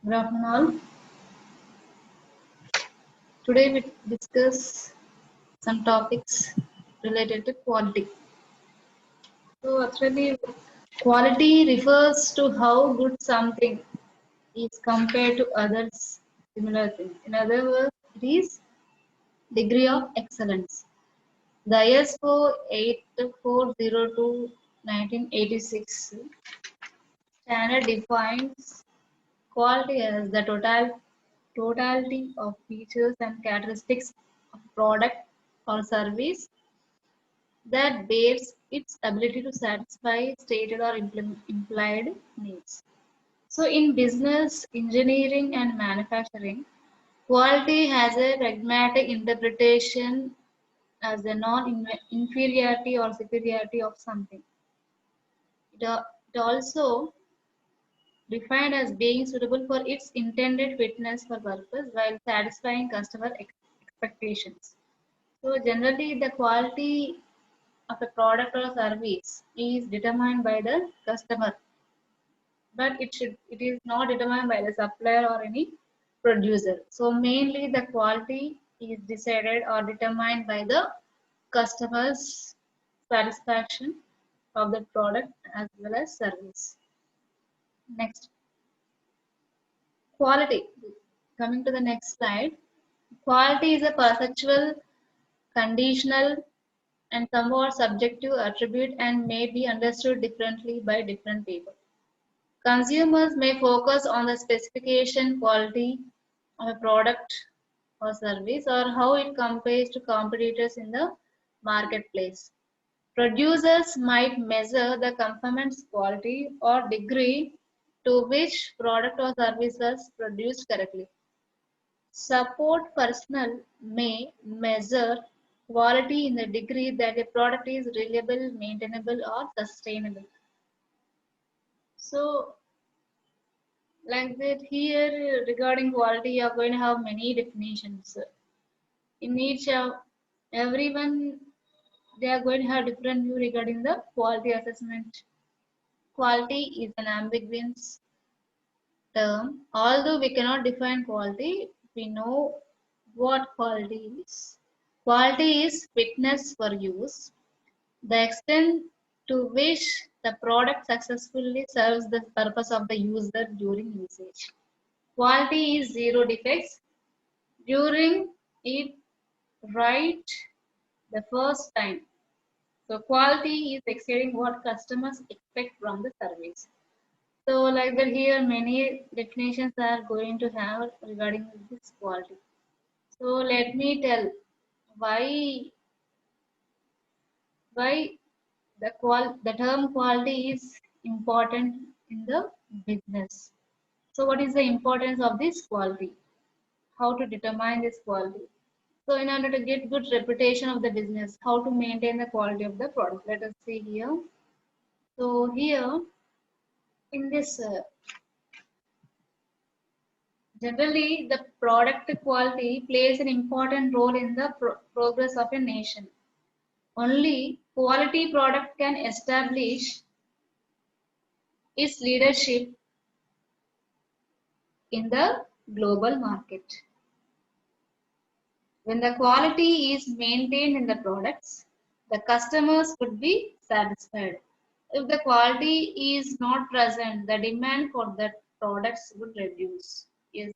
Good afternoon all. Today we discuss some topics related to quality. So actually quality refers to how good something is compared to others similar things. In other words, it is degree of excellence. The ISO 8402 1986 standard defines quality as the totality of features and characteristics of product or service that bears its ability to satisfy stated or implied needs. So, in business, engineering, and manufacturing, quality has a pragmatic interpretation as a non inferiority or superiority of something. It also defined as being suitable for its intended fitness for purpose while satisfying customer expectations. So generally the quality of a product or service is determined by the customer, but it is not determined by the supplier or any producer. So mainly the quality is decided or determined by the customer's satisfaction of the product as well as service. Next, quality. Coming to the next slide. Quality is a perceptual, conditional, and somewhat subjective attribute and may be understood differently by different people. Consumers may focus on the specification, quality of a product or service, or how it compares to competitors in the marketplace. Producers might measure the conformance quality or degree to which product or service was produced correctly. Support personnel may measure quality in the degree that a product is reliable, maintainable, or sustainable. So, like that, here regarding quality, you are going to have many definitions. In each of everyone, they are going to have different view regarding the quality assessment. Quality is an ambiguous term. Although we cannot define quality, we know what quality is. Quality is fitness for use, the extent to which the product successfully serves the purpose of the user during usage. Quality is zero defects during it right the first time. So quality is exceeding what customers expect from the service. So like that here many definitions are going to have regarding this quality. So let me tell why why the term quality is important in the business. So what is the importance of this quality? How to determine this quality? So in order to get good reputation of the business, how to maintain the quality of the product? Let us see here. So here in this generally the product quality plays an important role in the progress of a nation. Only quality product can establish its leadership in the global market. When the quality is maintained in the products, the customers would be satisfied. If the quality is not present, the demand for that products would reduce. Yes,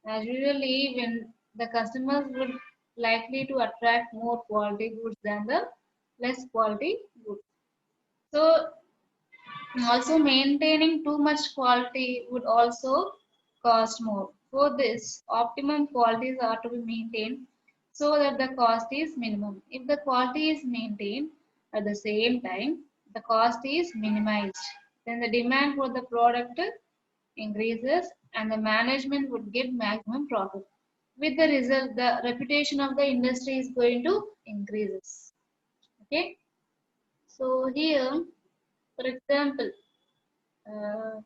as usually when the customers would likely to attract more quality goods than the less quality goods. So also maintaining too much quality would also cost more. For this, optimum qualities are to be maintained so that the cost is minimum. If the quality is maintained at the same time, the cost is minimized. Then the demand for the product increases and the management would get maximum profit. With the result, the reputation of the industry is going to increases. Okay. So here, for example, uh,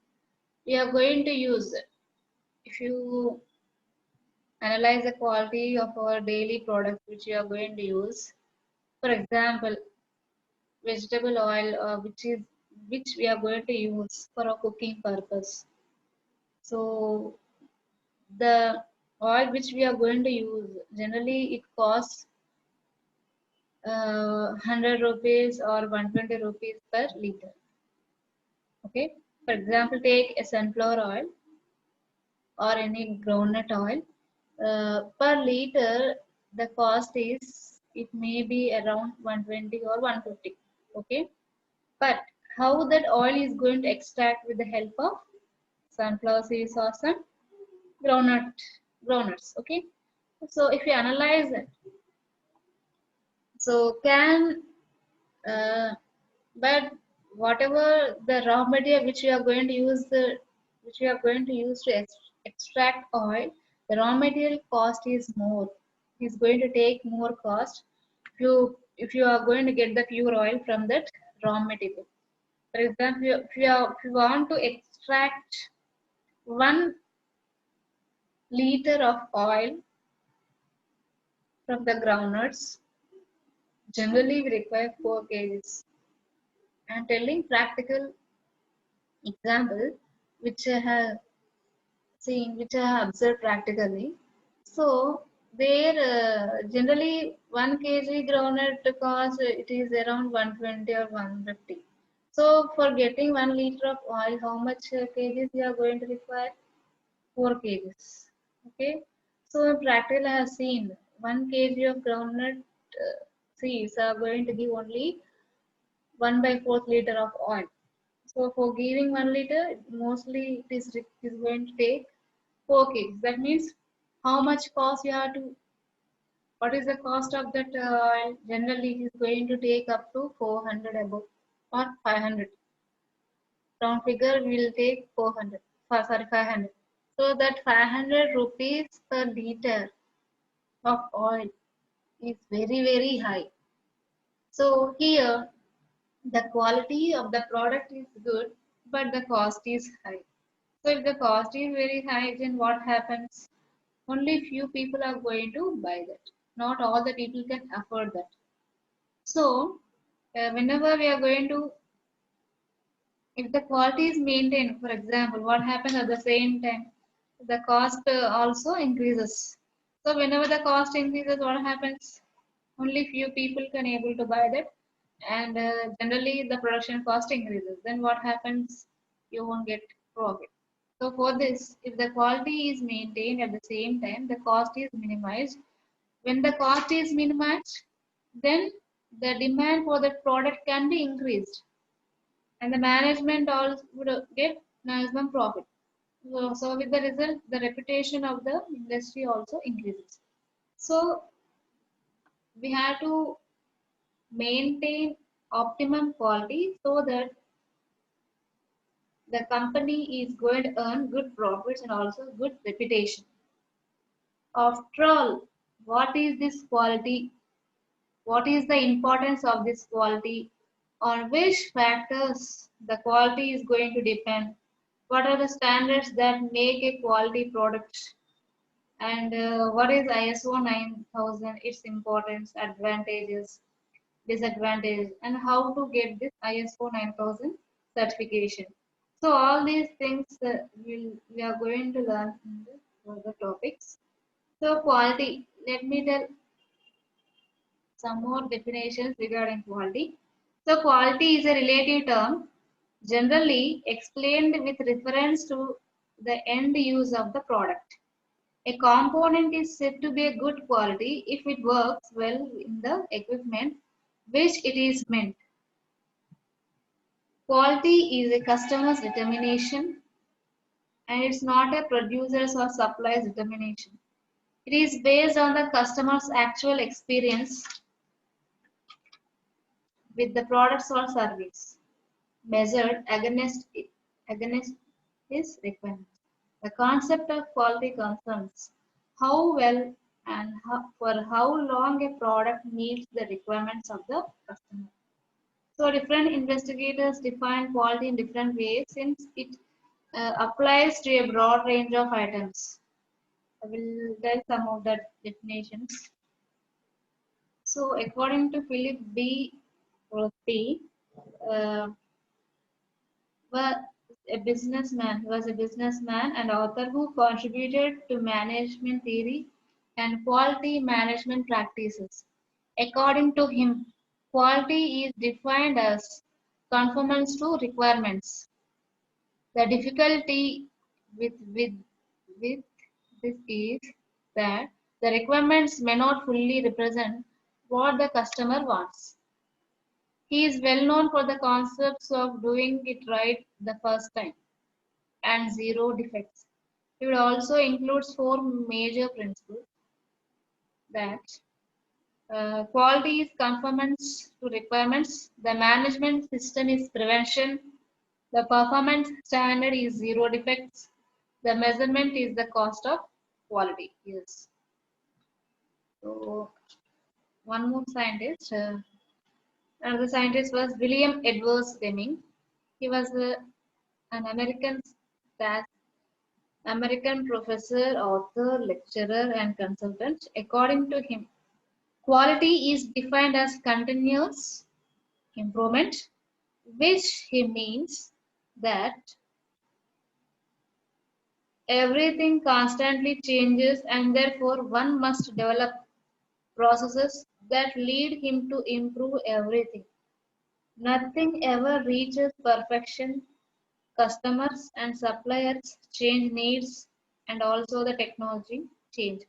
we are going to use if you analyze the quality of our daily products which you are going to use, for example vegetable oil which we are going to use for a cooking purpose. So the oil which we are going to use, generally it costs 100 rupees or 120 rupees per liter. Okay. For example, take a sunflower oil or any groundnut oil. Per liter, the cost is, it may be around 120 or 150. Okay. But how that oil is going to extract with the help of sunflower seeds or some groundnut groundnuts. Okay. So if you analyze it, so can uh, but whatever the raw material which we are going to use, to extract oil, the raw material cost is more, is going to take more cost if you are going to get the pure oil from that raw material. For example, if you want to extract 1 liter of oil from the groundnuts, generally we require 4 kgs. I am telling practical example which I have seen, which I have observed practically. So there generally 1 kg groundnut cost, it is around 120 or 150. So for getting 1 liter of oil, how much kgs you are going to require? 4 kgs. Okay. So in practical I have seen 1 kg of groundnut seeds are going to give only 1 by 4th liter of oil. So for giving 1 liter, mostly it is going to take 4 kgs. That means how much cost you have to, what is the cost of that oil? Generally it is going to take up to 400 above or 500. Round figure will take 400, sorry 500. So that 500 rupees per liter of oil is very very high. So here the quality of the product is good, but the cost is high. So if the cost is very high, then what happens? Only few people are going to buy that. Not all the people can afford that. So whenever we are going to, if the quality is maintained, for example, what happens at the same time? The cost also increases. So whenever the cost increases, what happens? Only few people can able to buy that, and generally the production cost increases. Then what happens? You won't get profit. So for this, if the quality is maintained at the same time, the cost is minimized. When the cost is minimized, then the demand for the product can be increased, and the management also would get maximum profit. So with the result, the reputation of the industry also increases. So we have to maintain optimum quality so that the company is going to earn good profits and also good reputation. After all, what is this quality? What is the importance of this quality? On which factors the quality is going to depend? What are the standards that make a quality product? And what is ISO 9000, its importance, advantages, disadvantages, and how to get this ISO 9000 certification? So all these things we are going to learn in the further topics. So quality, let me tell some more definitions regarding quality. So quality is a relative term generally explained with reference to the end use of the product. A component is said to be a good quality if it works well in the equipment which it is meant. Quality is a customer's determination, and it's not a producer's or supplier's determination. It is based on the customer's actual experience with the products or service, measured against his requirements. The concept of quality concerns how well and for how long a product meets the requirements of the customer. So different investigators define quality in different ways since it applies to a broad range of items. I will tell some of the definitions. So according to Philip B. Rosby, uh, well, a businessman. He was a businessman and author who contributed to management theory and quality management practices. According to him, quality is defined as conformance to requirements. The difficulty with this is that the requirements may not fully represent what the customer wants. He is well known for the concepts of doing it right the first time and zero defects. It would also includes four major principles that quality is conformance to requirements, the management system is prevention, the performance standard is zero defects, the measurement is the cost of quality. Yes. So one more scientist, another scientist was William Edwards Deming. He was an American professor, author, lecturer, and consultant. According to him, quality is defined as continuous improvement, which he means that everything constantly changes and therefore one must develop processes that lead him to improve everything. Nothing ever reaches perfection. Customers and suppliers change needs and also the technology change.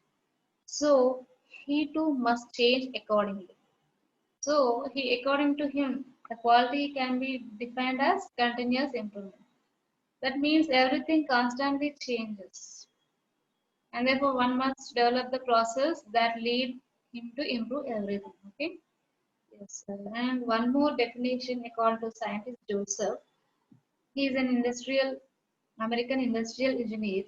So he too must change accordingly. So according to him, the quality can be defined as continuous improvement. That means everything constantly changes, and therefore one must develop the process that lead him to improve everything. Okay. Yes. And one more definition according to scientist Joseph. He is an American industrial engineer.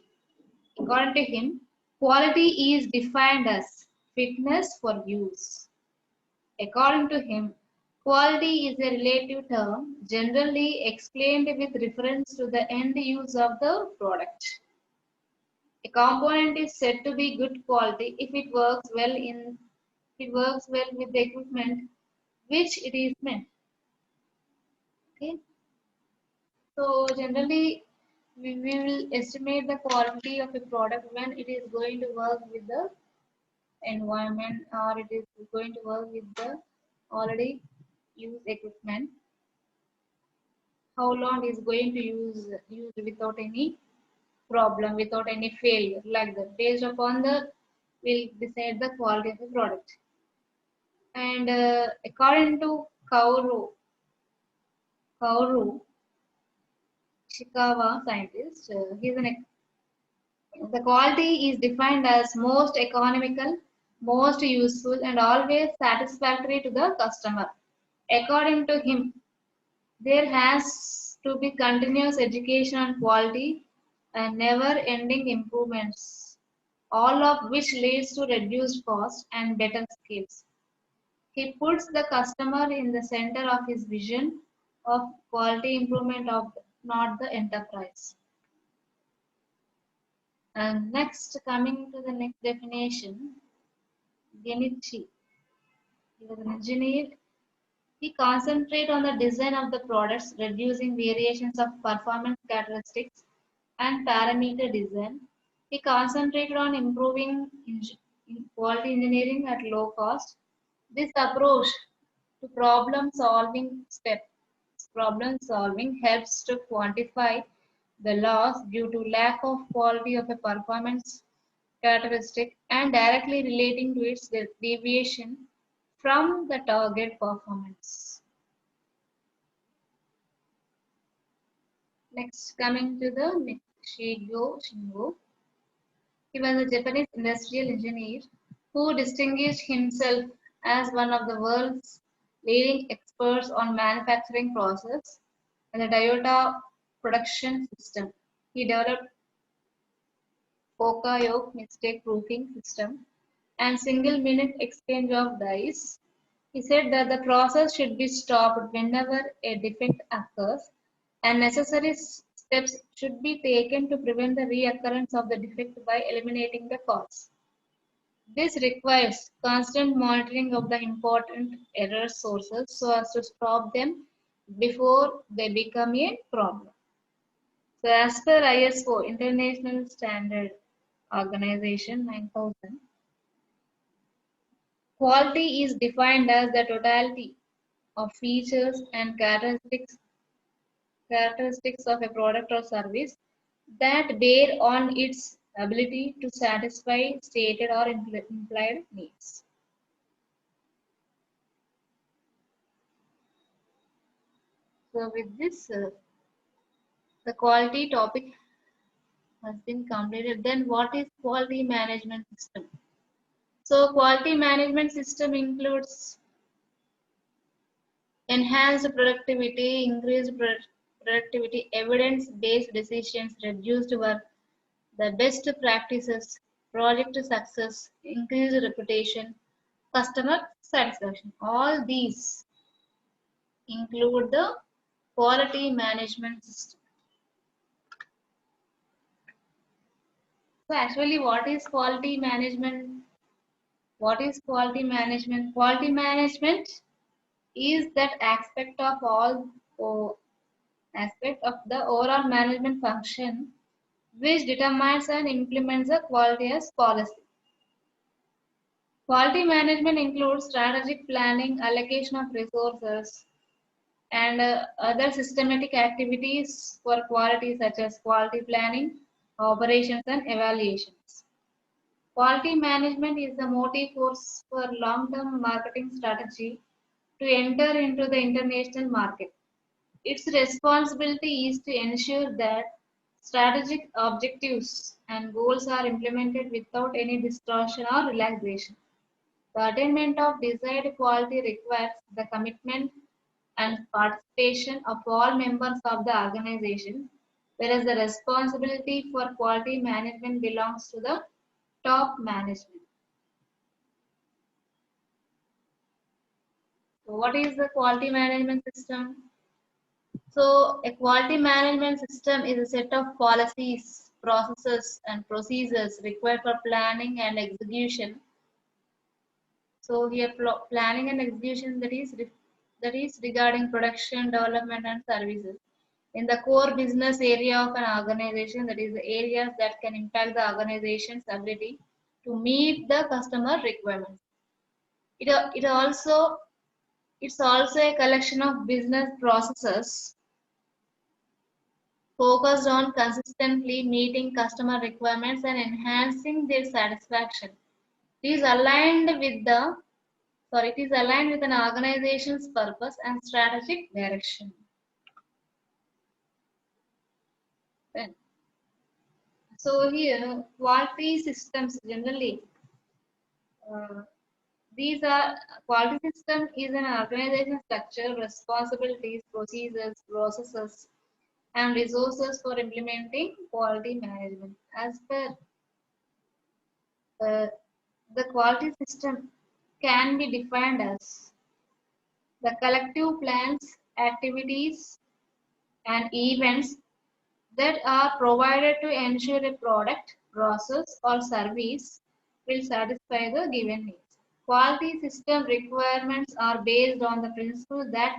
According to him, quality is defined as fitness for use. According to him, quality is a relative term generally explained with reference to the end use of the product. A component is said to be good quality if it works well with the equipment which it is meant. Okay. So generally we will estimate the quality of a product when it is going to work with the environment or it is going to work with the already used equipment. How long is going to use without any problem, without any failure, like that. Based upon the will decide the quality of the product. And according to Kaoru Shikawa scientist, the quality is defined as most economical, most useful, and always satisfactory to the customer. According to him, there has to be continuous education on quality and never-ending improvements, all of which leads to reduced cost and better skills. He puts the customer in the center of his vision of quality improvement of not the enterprise. And next, coming to the next definition, Genichi. He was an engineer. He concentrated on the design of the products, reducing variations of performance characteristics and parameter design. He concentrated on improving quality engineering at low cost. This approach to problem solving helps to quantify the loss due to lack of quality of a performance characteristic and directly relating to its deviation from the target performance. Next, coming to the Shigo Shingo. He was a Japanese industrial engineer who distinguished himself as one of the world's leading experts on manufacturing process and the Toyota production system. He developed Poka-yoke mistake proofing system and single minute exchange of dies. He said that the process should be stopped whenever a defect occurs and necessary steps should be taken to prevent the reoccurrence of the defect by eliminating the cause. This requires constant monitoring of the important error sources so as to stop them before they become a problem. So as per ISO, International Standard Organization 9000, quality is defined as the totality of features and characteristics of a product or service that bear on its ability to satisfy stated or implied needs. So with this, the quality topic has been completed. Then what is quality management system? So quality management system includes enhanced productivity, increased productivity, evidence-based decisions, reduced work, the best practices, project success, increased reputation, customer satisfaction. All these include the quality management system. So actually, what is quality management? What is quality management? Quality management is that aspect of the overall management function which determines and implements the quality as policy. Quality management includes strategic planning, allocation of resources, and other systematic activities for quality such as quality planning, operations, and evaluations. Quality management is the motive force for long-term marketing strategy to enter into the international market. Its responsibility is to ensure that strategic objectives and goals are implemented without any distortion or relaxation. The attainment of desired quality requires the commitment and participation of all members of the organization, whereas the responsibility for quality management belongs to the top management. So, what is the quality management system? So, a quality management system is a set of policies, processes, and procedures required for planning and execution. So, here planning and execution that is regarding production, development, and services. In the core business area of an organization, that is the areas that can impact the organization's ability to meet the customer requirements. It also it's also a collection of business processes focused on consistently meeting customer requirements and enhancing their satisfaction. It is aligned with it is aligned with an organization's purpose and strategic direction. Then, so here, quality systems generally, uh, these are quality system is an organization structure, responsibilities, procedures, processes, and resources for implementing quality management. As per uh, the quality system can be defined as the collective plans, activities, and events that are provided to ensure a product, process, or service will satisfy the given needs. Quality system requirements are based on the principle that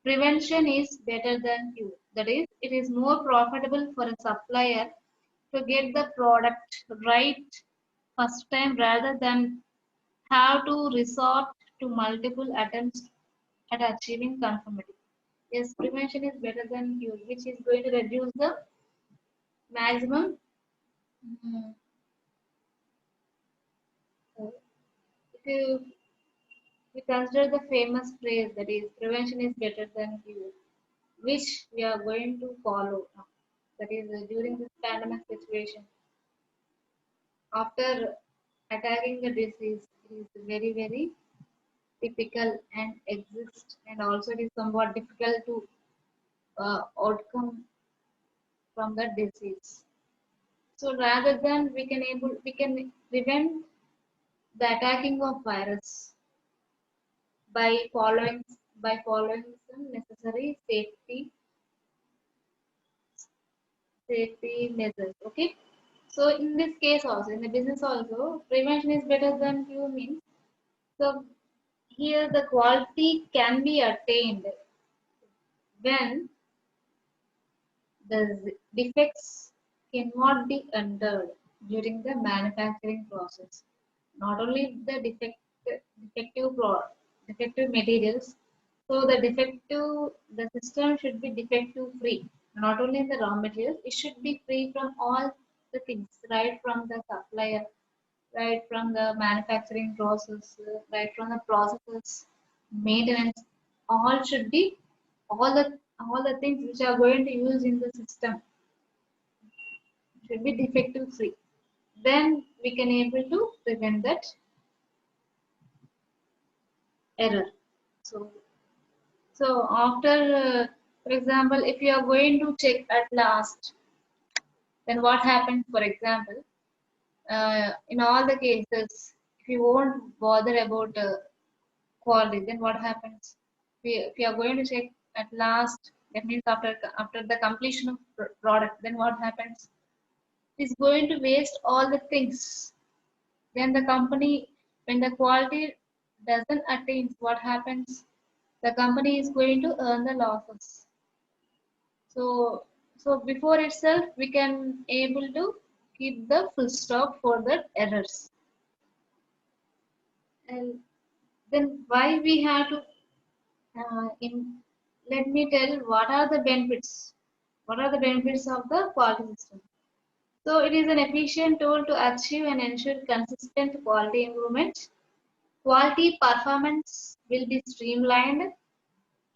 prevention is better than cure. That is, it is more profitable for a supplier to get the product right first time rather than have to resort to multiple attempts at achieving conformity. Yes, prevention is better than cure, which is going to reduce the maximum. mm, uh, if you consider the famous phrase that is prevention is better than cure, which we are going to follow now. That is during this pandemic situation, after attacking the disease, it is very very typical and exist, and also it is somewhat difficult to outcome from the disease. So rather than we can prevent the attacking of virus by following some necessary safety measures. Okay. So in this case also, in the business also, prevention is better than cure means. So here the quality can be attained when The defects cannot be entered during the manufacturing process. Not only the defective defective materials, so the system should be defective free. Not only the raw materials, it should be free from all the things, right from the supplier, right from the manufacturing process, right from the processes, maintenance, all should be all the things which are going to use in the system should be defective free. Then we can able to prevent that error. So so after, for example, if you are going to check at last, then what happens? For example, in all the cases, if you won't bother about quality, then what happens? If you are going to check at last, that means after the completion of product, then what happens? It's going to waste all the things. Then the company, when the quality doesn't attain, what happens? The company is going to earn the losses. So, so before itself, we can able to keep the full stop for the errors. And then why we have to let me tell what are the benefits. What are the benefits of the quality system? So it is an efficient tool to achieve and ensure consistent quality improvement. Quality performance will be streamlined.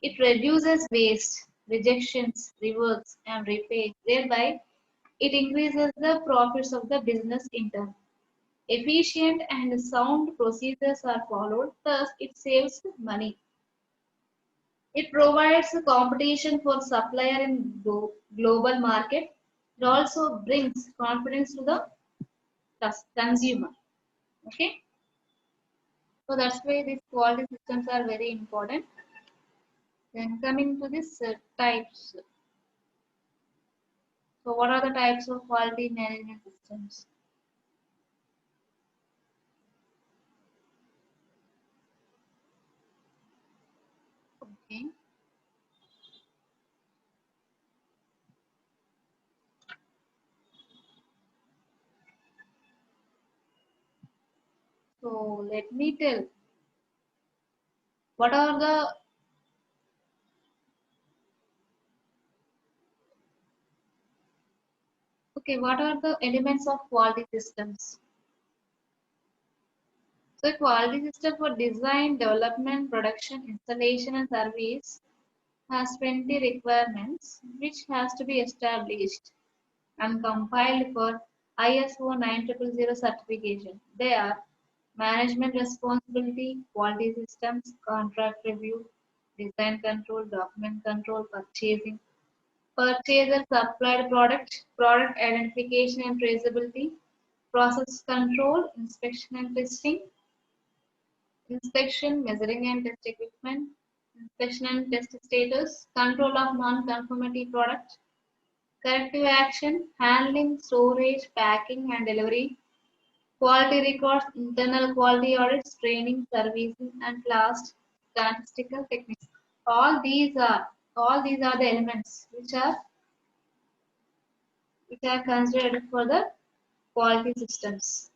It reduces waste, rejections, reworks, and repairs. Thereby, it increases the profits of the business in turn. Efficient and sound procedures are followed, thus it saves money. It provides a competition for supplier in global market. It also brings confidence to the consumer. Okay, so that's why these quality systems are very important. Then coming to this types. So what are the types of quality management systems? Okay. So let me tell what are the what are the elements of quality systems? So quality system for design, development, production, installation and service has 20 requirements which has to be established and compiled for ISO 9000 certification. They are management responsibility, quality systems, contract review, design control, document control, purchasing, purchaser supplied product, product identification and traceability, process control, inspection and testing, inspection, measuring and test equipment, inspection and test status, control of non-conformity product, corrective action, handling, storage, packing and delivery, quality records, internal quality audits, training, servicing, and last, statistical techniques. All these are all these are the elements which are considered for the quality systems.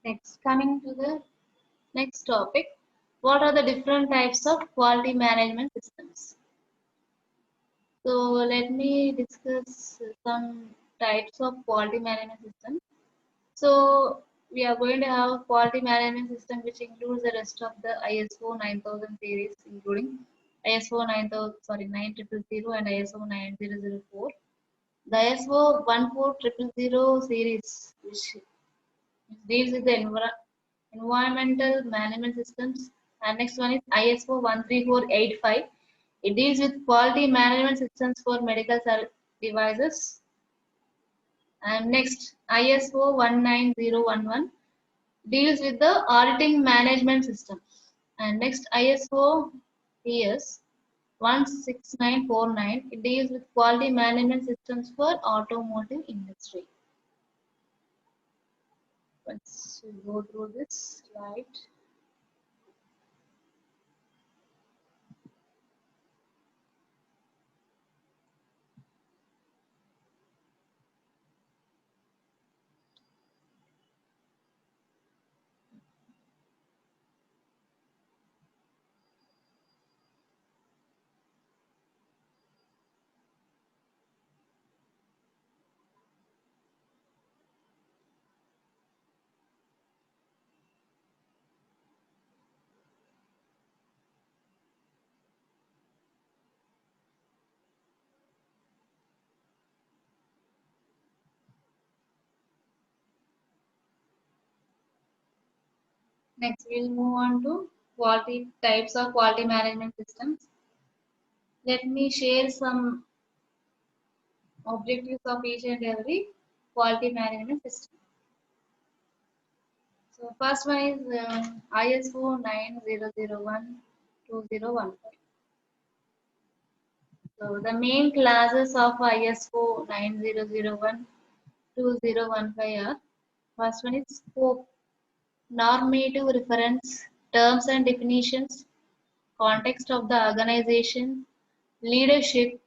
Next, coming to the next topic, what are the different types of quality management systems? So let me discuss some types of quality management systems. So we are going to have a quality management system which includes the rest of the ISO 9000 series, including ISO 9000, sorry, 9000 and ISO 9004. The ISO 14000 series, which deals with the environmental management systems, and next one is ISO 13485. It deals with quality management systems for medical devices. And next, ISO 19011 deals with the auditing management system. And next, ISO PS 16949, it deals with quality management systems for automotive industry. Let's go through this slide. Next, we'll move on to quality types of quality management systems. Let me share some objectives of each and every quality management system. So first one is ISO 9001-2015. So the main classes of ISO 9001-2015 are: first one is scope, normative reference, terms and definitions, context of the organization, leadership,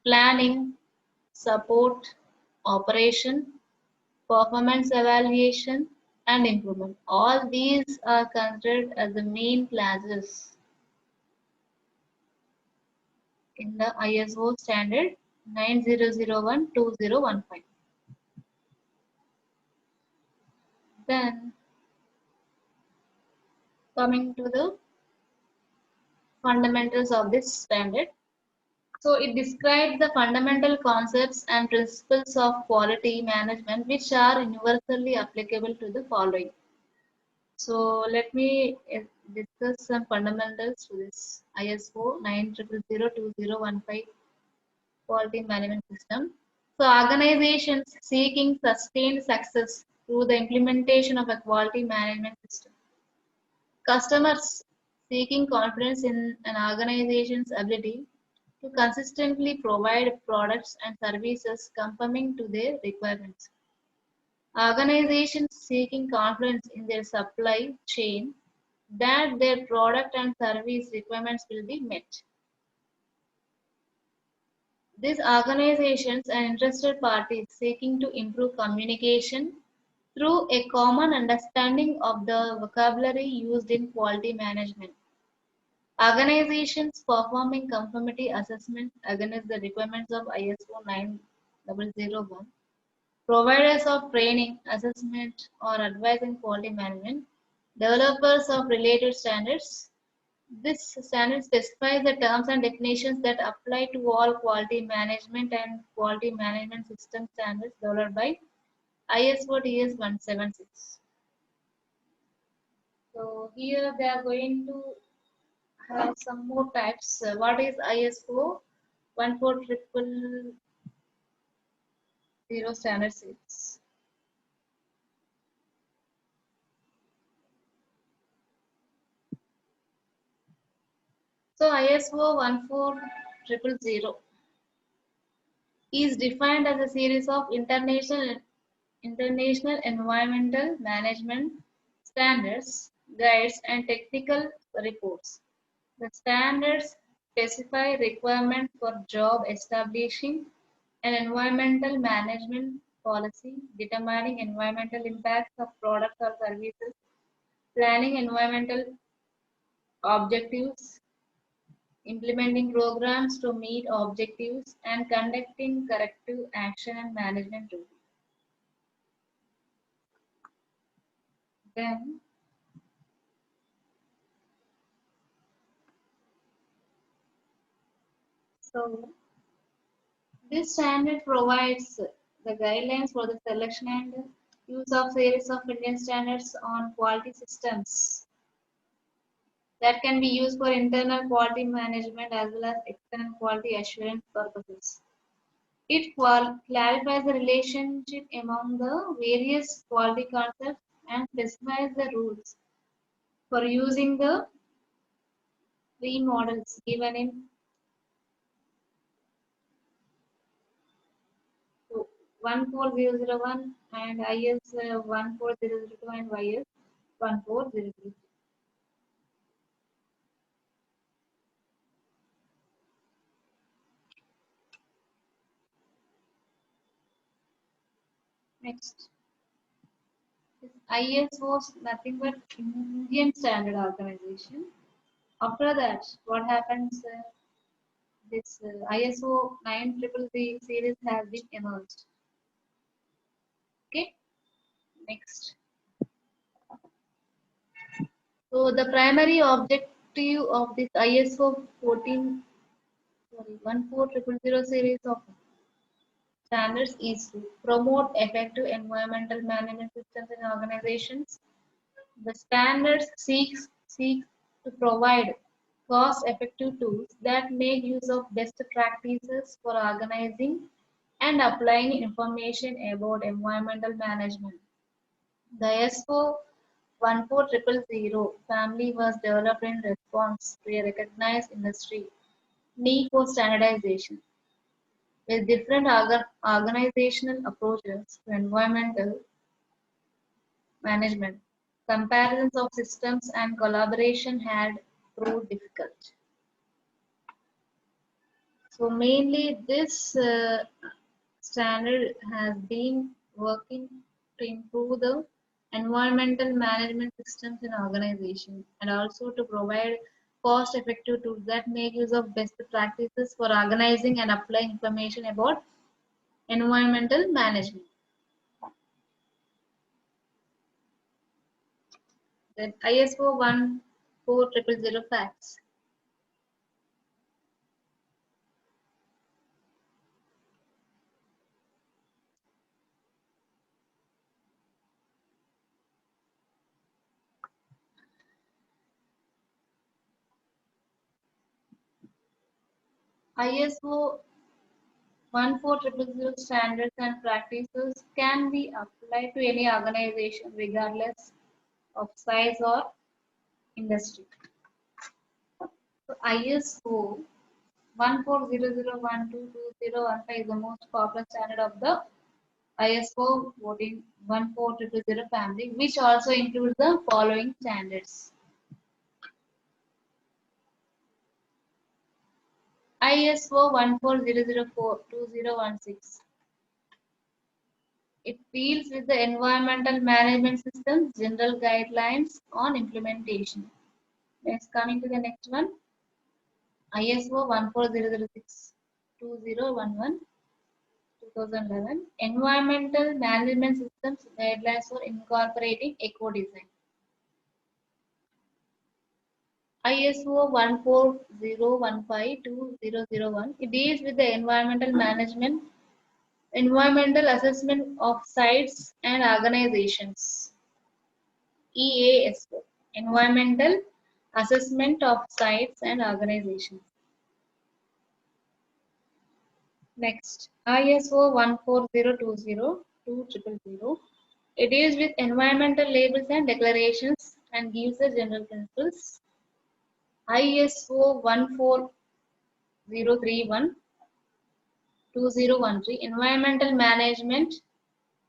planning, support, operation, performance evaluation, and improvement. All these are considered as the main classes in the ISO standard 9001-2015. Then coming to the fundamentals of this standard. So it describes the fundamental concepts and principles of quality management which are universally applicable to the following. So let me discuss some fundamentals to this ISO 9000-2015 quality management system. So organizations seeking sustained success through the implementation of a quality management system. Customers seeking confidence in an organization's ability to consistently provide products and services conforming to their requirements. Organizations seeking confidence in their supply chain that their product and service requirements will be met. These organizations and interested parties seeking to improve communication through a common understanding of the vocabulary used in quality management. Organizations performing conformity assessment against the requirements of ISO 9001. Providers of training, assessment, or advice in quality management. Developers of related standards. This standard specifies the terms and definitions that apply to all quality management and quality management system standards developed by ISO TS 176. So here they are going to have some more types. What is ISO 14000 standard 6? So ISO 14000 is defined as a series of international environmental management standards, guides, and technical reports. The standards specify requirements for job establishing an environmental management policy, determining environmental impacts of products or services, planning environmental objectives, implementing programs to meet objectives, and conducting corrective action and management review. Then, so this standard provides the guidelines for the selection and use of series of Indian standards on quality systems that can be used for internal quality management as well as external quality assurance purposes. It clarifies the relationship among the various quality concepts and specifies the rules for using the three models given in 14001 and IS 14002 and YS 14003. Next, IS was nothing but Indian Standard Organization. After that, what happens? This ISO 9033 series has been emerged. Okay, next. So the primary objective of this ISO 14000 series of standards is to promote effective environmental management systems in organizations. The standards seeks to provide cost-effective tools that make use of best practices for organizing and applying information about environmental management. The ISO 14000 family was developed in response to a recognized industry need for standardization, with different organizational approaches to environmental management. Comparisons of systems and collaboration had proved difficult. So mainly this standard has been working to improve the environmental management systems in organizations and also to provide cost-effective tools that make use of best practices for organizing and applying information about environmental management. Then ISO 14000 facts. ISO 14000 standards and practices can be applied to any organization regardless of size or industry. So ISO 140012201 is the most popular standard of the ISO 14000 family, which also includes the following standards. ISO 14004-2016. It deals with the environmental management systems, general guidelines on implementation. Next, coming to the next one, ISO 14006-2011, 2011, Environmental Management Systems Guidelines for Incorporating Eco-Design. ISO 14015-2001, it deals with the environmental management, environmental assessment of sites and organizations. EASO, Environmental Assessment of Sites and Organizations. Next, ISO 14020-2000. It deals with environmental labels and declarations and gives the general principles. ISO 14031-2013, Environmental Management,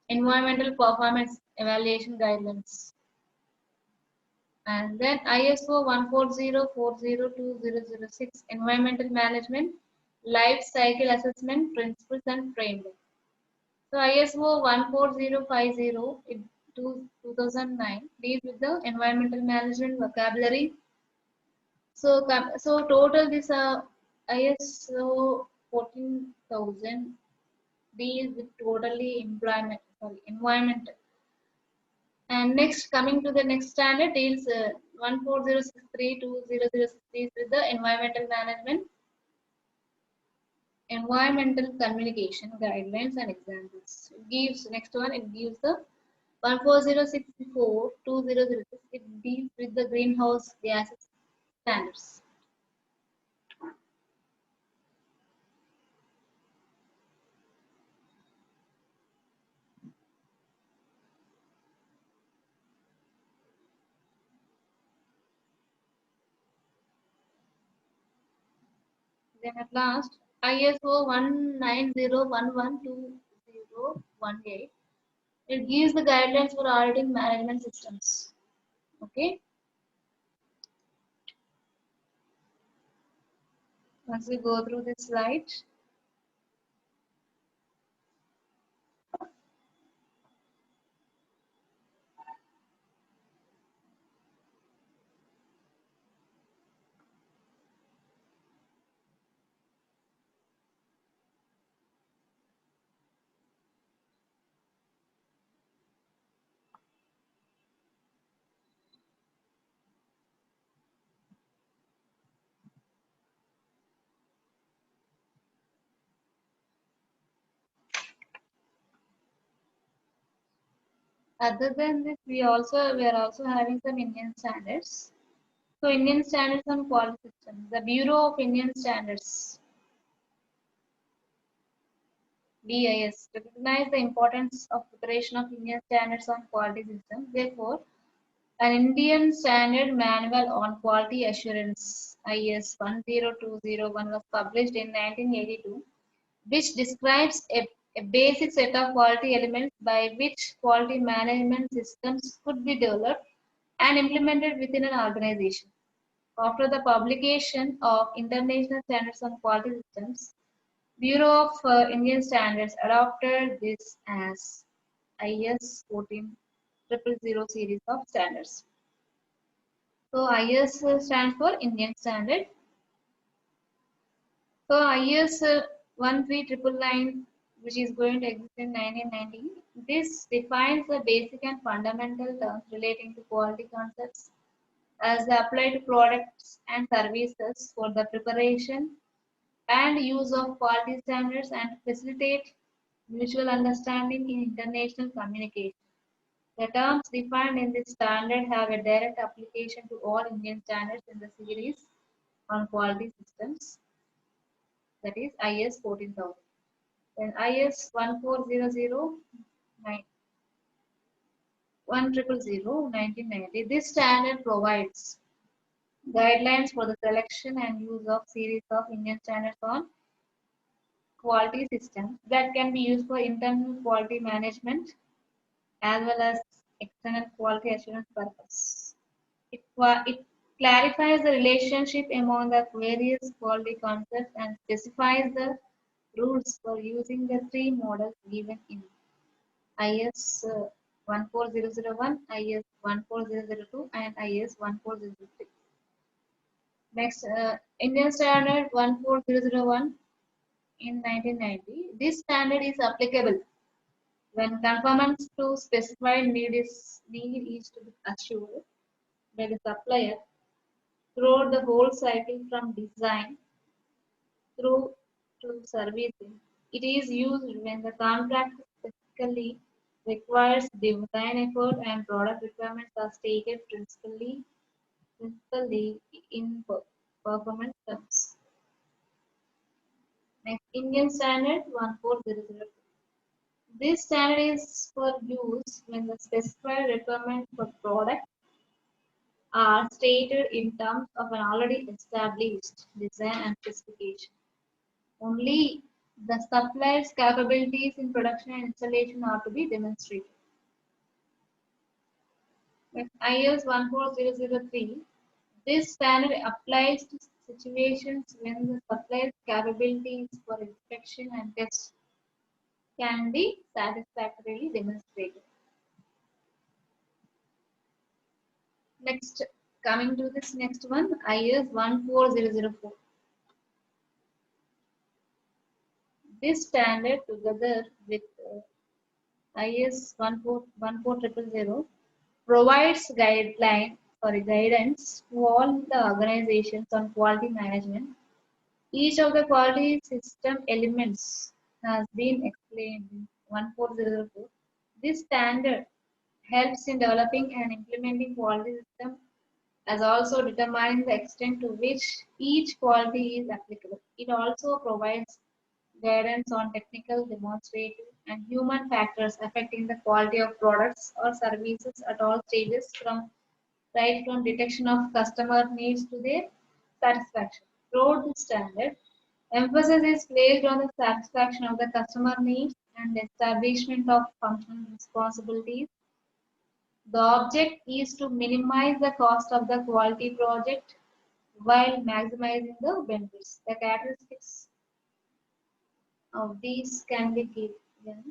Environmental Performance Evaluation Guidelines. And then ISO 14040-2006, Environmental Management, Life Cycle Assessment Principles and Framework. So ISO 14050 2009 deals with the environmental management vocabulary. So total this ISO 14000 deals with totally environment And next, coming to the next standard, deals 14063 to 0063 with the environmental communication guidelines and examples. It gives next one. It gives the 14064 2006. It deals with the greenhouse gases standards. Then at last, ISO 190112018. It gives the guidelines for auditing management systems. Okay. Once we go through this slide, other than this, we are also having some Indian standards. So Indian Standards on Quality Systems. The Bureau of Indian Standards BIS recognize the importance of preparation of Indian standards on quality systems. Therefore, an Indian Standard Manual on Quality Assurance IS 10201 was published in 1982, which describes a basic set of quality elements by which quality management systems could be developed and implemented within an organization. After the publication of International Standards on Quality Systems, Bureau of Indian Standards adopted this as IS 14000 series of standards. So IS stands for Indian Standard. So IS 13999, which is going to exist in 1990, this defines the basic and fundamental terms relating to quality concepts as they apply to products and services for the preparation and use of quality standards and facilitate mutual understanding in international communication. The terms defined in this standard have a direct application to all Indian standards in the series on quality systems, that is IS 14000. Then IS 14090. This standard provides guidelines for the selection and use of series of Indian standards on quality systems that can be used for internal quality management as well as external quality assurance purpose. It clarifies the relationship among the various quality concepts and specifies the rules for using the three models given in IS 14001, IS 14002, and IS 14003. Next, Indian Standard 14001 in 1990. This standard is applicable when conformance to specified need is to be assured by the supplier throughout the whole cycle from design through to servicing. It is used when the contract specifically requires design effort and product requirements are stated principally in performance terms. Next, Indian Standard 14002. This standard is for use when the specified requirements for product are stated in terms of an already established design and specification. Only the supplier's capabilities in production and installation are to be demonstrated. With IS 14003, this standard applies to situations when the supplier's capabilities for inspection and test can be satisfactorily demonstrated. Next, coming to this next one, IS 14004. This standard, together with IS 14000, provides guidance to all the organizations on quality management. Each of the quality system elements has been explained in 1404. This standard helps in developing and implementing quality system as also determining the extent to which each quality is applicable. It also provides guidance on technical, demonstrative, and human factors affecting the quality of products or services at all stages right from detection of customer needs to their satisfaction. Throughout the standard, emphasis is placed on the satisfaction of the customer needs and establishment of functional responsibilities. The object is to minimize the cost of the quality project while maximizing the benefits. The characteristics of these can be given.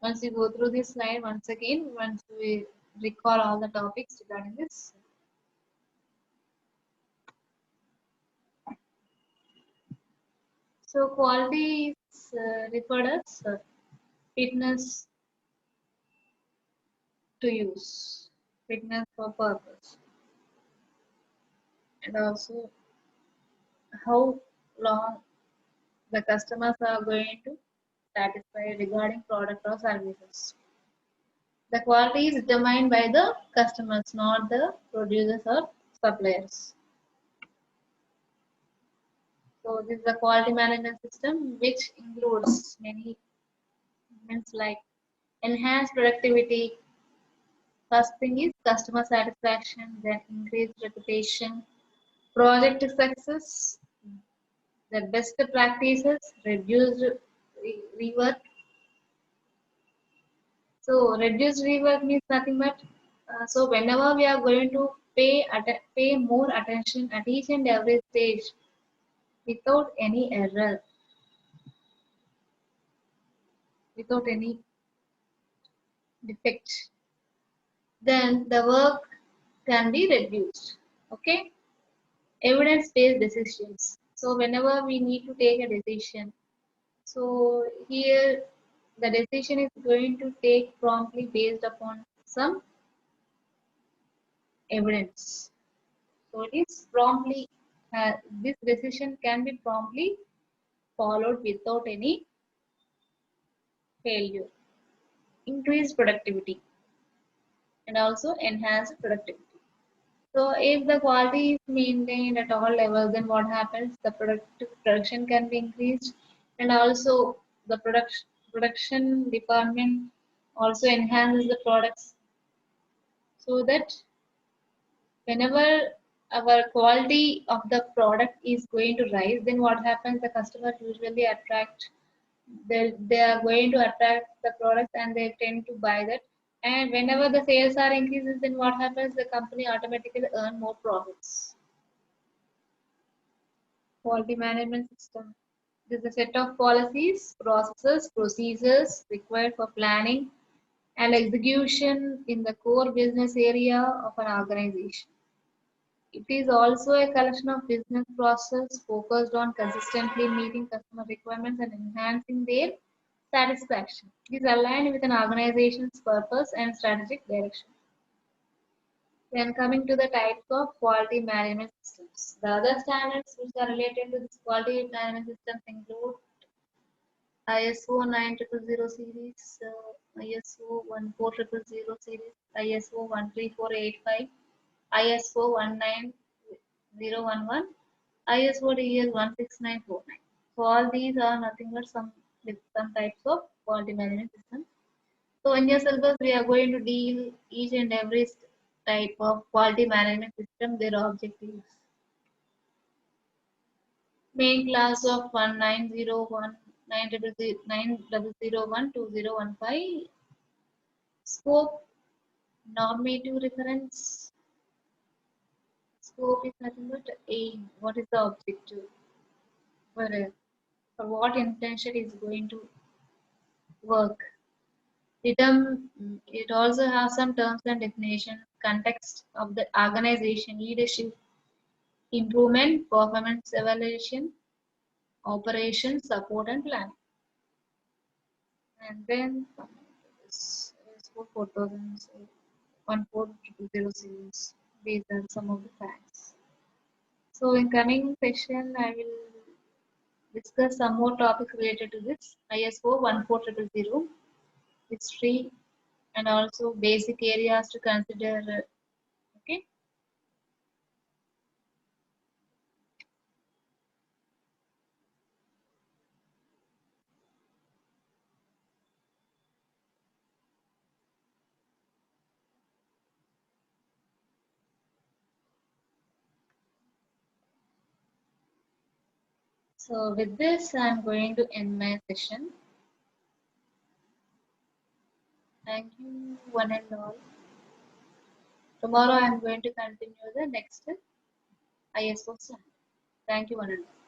Once you go through this slide once again, once we recall all the topics regarding this. So quality is referred as fitness to use, fitness for purpose, and also how long the customers are going to satisfy regarding product or services. The quality is determined by the customers, not the producers or suppliers. So this is the quality management system, which includes many elements like enhanced productivity. First thing is customer satisfaction, then increased reputation, project success, the best practices, reduced rework. So reduced rework means nothing but so whenever we are going to pay more attention at each and every stage without any error, without any defect, then the work can be reduced. Okay, evidence-based decisions. So whenever we need to take a decision, so here the decision is going to take promptly based upon some evidence. So it is promptly, this decision can be promptly followed without any failure. Increased productivity and also enhanced productivity. So if the quality is maintained at all levels, then what happens? The production can be increased, and also the production department also enhances the products so that whenever our quality of the product is going to rise, then what happens? The customer usually attract, they are going to attract the products and they tend to buy that. And whenever the sales are increases, then what happens? The company automatically earn more profits. Quality management system. This is a set of policies, processes, procedures required for planning and execution in the core business area of an organization. It is also a collection of business processes focused on consistently meeting customer requirements and enhancing their satisfaction. It is aligned with an organization's purpose and strategic direction. Then coming to the types of quality management systems. The other standards which are related to this quality management systems include ISO 9000 series, ISO 14000 series, ISO 13485, ISO 19011, ISO DL 16949. So all these are nothing but some types of quality management systems. So in your syllabus, we are going to deal each and every type of quality management system, their objectives. Main class of 1901, 9001, 2015. Scope, normative reference. Scope is nothing but aim. What is the objective? For what intention is going to work. It also has some terms and definition, context of the organization, leadership, improvement, performance evaluation, operation, support, and planning. And then this is for 14000 series. These are some of the facts. So in coming session, I will discuss some more topics related to this ISO 14000, history, and also basic areas to consider. Okay. So with this, I'm going to end my session. Thank you, one and all. Tomorrow, I'm going to continue the next ISO standard. Thank you, one and all.